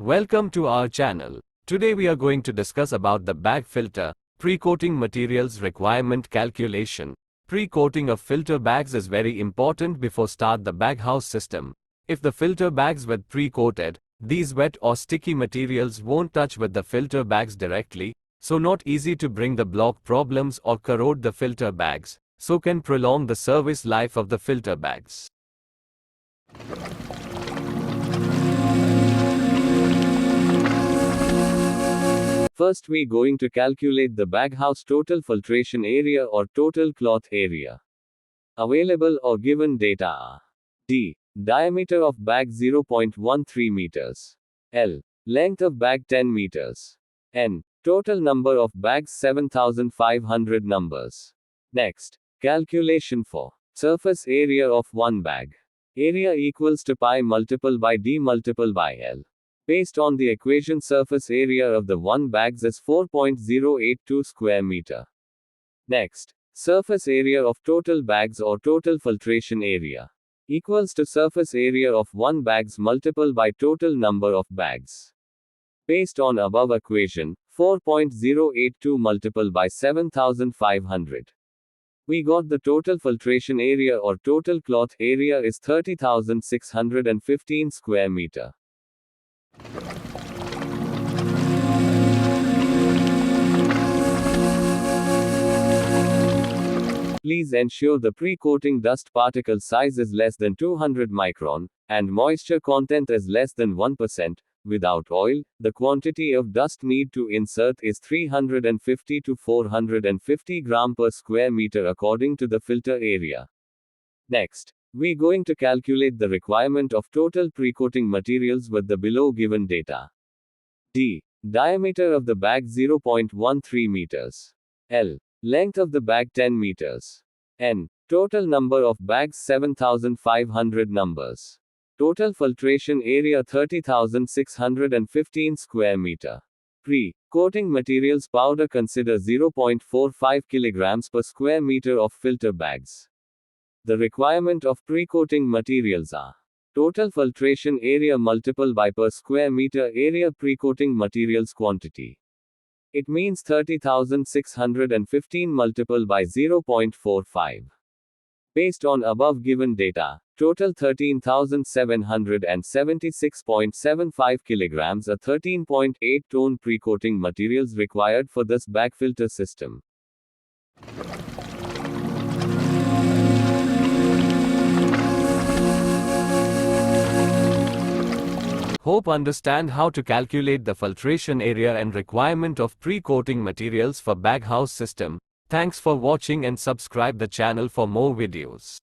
Welcome to our channel. Today we are going to discuss about the bag filter, pre-coating materials requirement calculation. Pre-coating of filter bags is very important before start the baghouse system. If the filter bags were pre-coated, these wet or sticky materials won't touch with the filter bags directly, so not easy to bring the block problems or corrode the filter bags, so can prolong the service life of the filter bags. First we going to calculate the baghouse total filtration area or total cloth area. Available or given data are D. Diameter of bag 0.13 meters. L. Length of bag 10 meters. N. Total number of bags 7500 numbers. Next, calculation for surface area of one bag. Area equals to pi multiple by D multiple by L. Based on the equation, surface area of the one bags is 4.082 square meter. Next, surface area of total bags or total filtration area equals to surface area of one bags multiple by total number of bags. Based on above equation, 4.082 multiple by 7500. We got the total filtration area or total cloth area is 30,615 square meter. Please ensure the pre-coating dust particle size is less than 200 micron, and moisture content is less than 1%. Without oil, the quantity of dust need to insert is 350 to 450 gram per square meter according to the filter area. Next, we're going to calculate the requirement of total pre-coating materials with the below given data. D. Diameter of the bag 0.13 meters. L. Length of the bag 10 meters. N. Total number of bags 7500 numbers. Total filtration area 30,615 square meter. Pre-coating materials powder consider 0.45 kilograms per square meter of filter bags. The requirement of pre-coating materials are total filtration area multiple by per square meter area pre-coating materials quantity. It means 30,615 multiple by 0.45. Based on above given data, total 13,776.75 kilograms or 13.8 ton pre-coating materials required for this bag filter system. Hope understand how to calculate the filtration area and requirement of pre-coating materials for baghouse system. Thanks for watching and subscribe the channel for more videos.